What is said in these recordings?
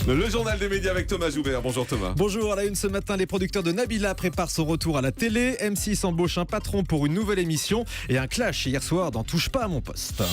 Le journal des médias avec Thomas Joubert. Bonjour Thomas. Bonjour, à la une ce matin, les producteurs de Nabila préparent son retour à la télé. M6 embauche un patron pour une nouvelle émission et un clash hier soir dans Touche pas à mon poste.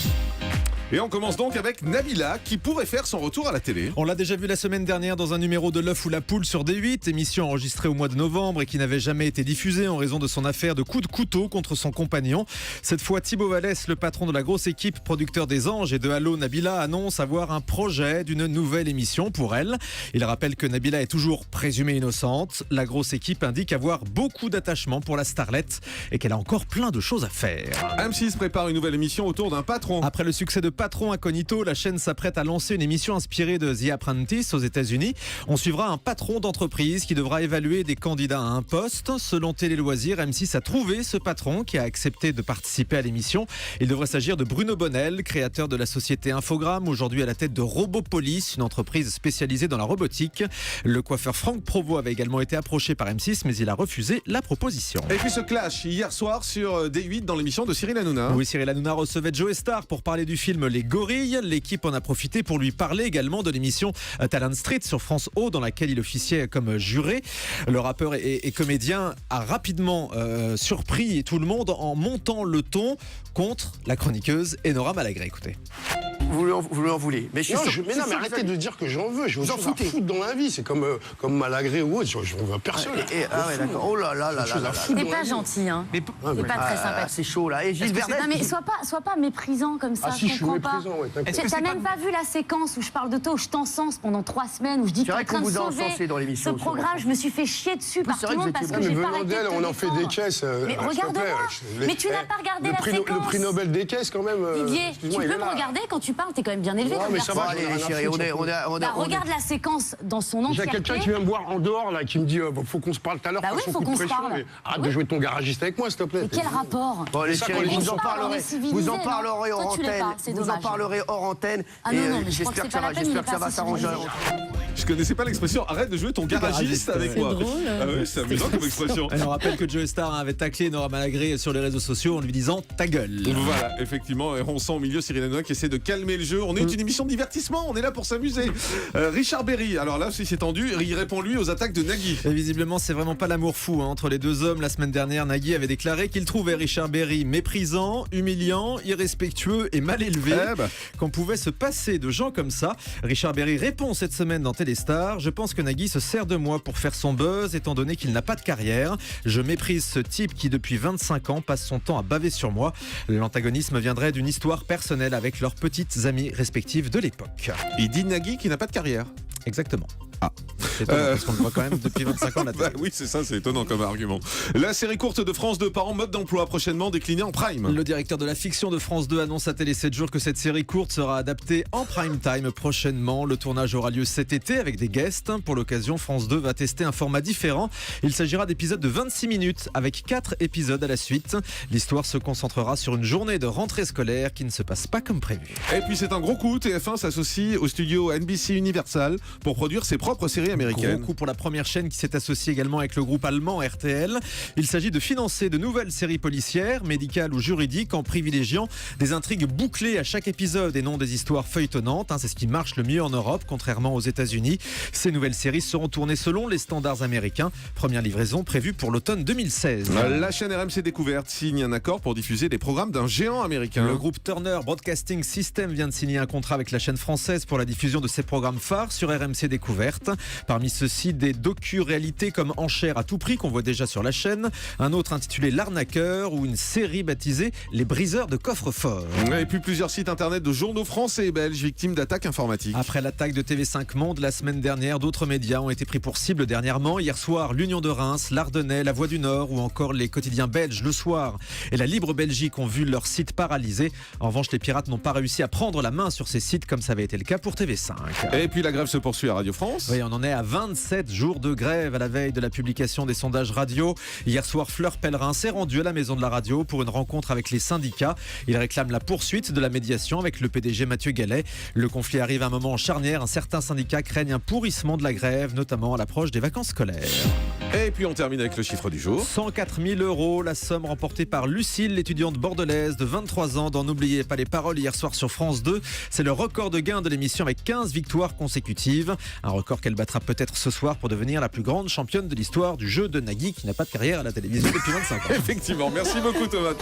Et on commence donc avec Nabila qui pourrait faire son retour à la télé. On l'a déjà vu la semaine dernière dans un numéro de L'œuf ou la poule sur D8, émission enregistrée au mois de novembre et qui n'avait jamais été diffusée en raison de son affaire de coup de couteau contre son compagnon. Cette fois, Thibaut Vallès, le patron de la grosse équipe producteur des Anges et de Allô Nabila, annonce avoir un projet d'une nouvelle émission pour elle. Il rappelle que Nabila est toujours présumée innocente. La grosse équipe indique avoir beaucoup d'attachement pour la starlette et qu'elle a encore plein de choses à faire. M6 prépare une nouvelle émission autour d'un patron. Après le succès de Patron Incognito, la chaîne s'apprête à lancer une émission inspirée de The Apprentice aux États-Unis. On suivra un patron d'entreprise qui devra évaluer des candidats à un poste. Selon Télé Loisirs, M6 a trouvé ce patron qui a accepté de participer à l'émission. Il devrait s'agir de Bruno Bonnel, créateur de la société Infogrames, aujourd'hui à la tête de Robopolis, une entreprise spécialisée dans la robotique. Le coiffeur Franck Provost avait également été approché par M6, mais il a refusé la proposition. Et puis ce clash hier soir sur D8 dans l'émission de Cyril Hanouna. Oui, Cyril Hanouna recevait Joe Star pour parler du film Les Gorilles. L'équipe en a profité pour lui parler également de l'émission Talent Street sur France O, dans laquelle il officiait comme juré. Le rappeur et comédien a rapidement surpris tout le monde en montant le ton contre la chroniqueuse Enora Malagré. Écoutez. Vous lui en voulez. Mais mais arrêtez de dire que j'en veux. Je vous en foutre dans la vie. C'est comme Malagré ou autre. J'en veux personne. Ah ouais, d'accord. Oh là là là là là. T'es pas gentil, hein. T'es pas très sympathique. C'est chaud là. Et Gilles Verdez. Non mais sois pas méprisant comme ça. Ah si, je suis méprisant. Ouais, t'as même pas vu la séquence où je parle de toi, où je t'encense pendant 3 semaines, où je dis que t'es en train de sauver ce programme. Je me suis fait chier dessus par tout le monde parce que j'ai pas arrêté de te on en fait des caisses. Mais regarde-moi. Mais tu n'as pas regardé la séquence. Le prix Nobel des caisses quand même. Didier, tu peux me regarder quand tu parles, t'es quand même bien élevé. Mais ça va, allez chérie, regarde la séquence dans son entièreté. J'ai quelqu'un qui vient me voir en dehors là, qui me dit faut qu'on se parle tout à l'heure. Bah oui, faut qu'on se parle. Arrête de jouer ton garagiste avec moi, s'il te plaît. Mais quel rapport? Bon, les chéris, vous en parlerez hors antenne. Vous en parlerez hors antenne. Ah non, non, mais j'espère que ça va s'arranger. Je connaissais pas l'expression arrête de jouer ton garagiste avec moi. C'est drôle. Ah oui, c'est amusant comme expression. On rappelle que Joe Star avait taclé Enora Malagré sur les réseaux sociaux en lui disant ta gueule. Voilà, effectivement, et on sent au milieu Cyril Hanouna qui essaie de calmer le jeu. On est une émission de divertissement, on est là pour s'amuser. Richard Berry, alors là, si c'est tendu, il répond lui aux attaques de Nagui. Et visiblement, c'est vraiment pas l'amour fou entre les deux hommes. La semaine dernière, Nagui avait déclaré qu'il trouvait Richard Berry méprisant, humiliant, irrespectueux et mal élevé. Qu'on pouvait se passer de gens comme ça. Richard Berry répond cette semaine dans Téléstar. Je pense que Nagui se sert de moi pour faire son buzz, étant donné qu'il n'a pas de carrière. Je méprise ce type qui, depuis 25 ans, passe son temps à baver sur moi. L'antagonisme viendrait d'une histoire personnelle avec leurs petites amies respectives de l'époque. Il dit Nagui qui n'a pas de carrière. Exactement. Ah, c'est étonnant parce qu'on le voit quand même depuis 25 ans la télé. Oui, c'est ça, c'est étonnant comme argument. La série courte de France 2 par an, mode d'emploi prochainement déclinée en prime. Le directeur de la fiction de France 2 annonce à Télé 7 jours que cette série courte sera adaptée en prime time prochainement. Le tournage aura lieu cet été avec des guests. Pour l'occasion, France 2 va tester un format différent. Il s'agira d'épisodes de 26 minutes avec 4 épisodes à la suite. L'histoire se concentrera sur une journée de rentrée scolaire qui ne se passe pas comme prévu. Et puis c'est un gros coup, TF1 s'associe au studio NBC Universal pour produire ses propres séries américaines. Gros coup pour la première chaîne qui s'est associée également avec le groupe allemand RTL. Il s'agit de financer de nouvelles séries policières, médicales ou juridiques en privilégiant des intrigues bouclées à chaque épisode et non des histoires feuilletonnantes. C'est ce qui marche le mieux en Europe, contrairement aux États-Unis. Ces nouvelles séries seront tournées selon les standards américains. Première livraison prévue pour l'automne 2016. La chaîne RMC Découverte signe un accord pour diffuser des programmes d'un géant américain. Le groupe Turner Broadcasting System vient de signer un contrat avec la chaîne française pour la diffusion de ses programmes phares sur RMC Découverte. Parmi ceux-ci, des docu-réalités comme Enchères à tout prix qu'on voit déjà sur la chaîne, un autre intitulé L'Arnaqueur ou une série baptisée Les Briseurs de coffre-fort. Et puis plusieurs sites internet de journaux français et belges victimes d'attaques informatiques. Après l'attaque de TV5 Monde la semaine dernière, d'autres médias ont été pris pour cible dernièrement. Hier soir, l'Union de Reims, l'Ardennais, La Voix du Nord ou encore les quotidiens belges Le Soir et la Libre Belgique ont vu leur site paralysé. En revanche, les pirates n'ont pas réussi à prendre la main sur ces sites comme ça avait été le cas pour TV5. Et puis la grève se poursuit à Radio France. Oui, on en est à 27 jours de grève à la veille de la publication des sondages radio. Hier soir, Fleur Pellerin s'est rendue à la maison de la radio pour une rencontre avec les syndicats. Il réclame la poursuite de la médiation avec le PDG Mathieu Gallet. Le conflit arrive à un moment charnière. Certains syndicats craignent un pourrissement de la grève, notamment à l'approche des vacances scolaires. Et puis on termine avec le chiffre du jour. 104 000 €, la somme remportée par Lucille, l'étudiante bordelaise de 23 ans, dont N'oubliez pas les paroles hier soir sur France 2. C'est le record de gains de l'émission avec 15 victoires consécutives. Un record qu'elle battra peut-être ce soir pour devenir la plus grande championne de l'histoire du jeu de Nagui, qui n'a pas de carrière à la télévision depuis 25 ans. Effectivement, merci beaucoup Thomas.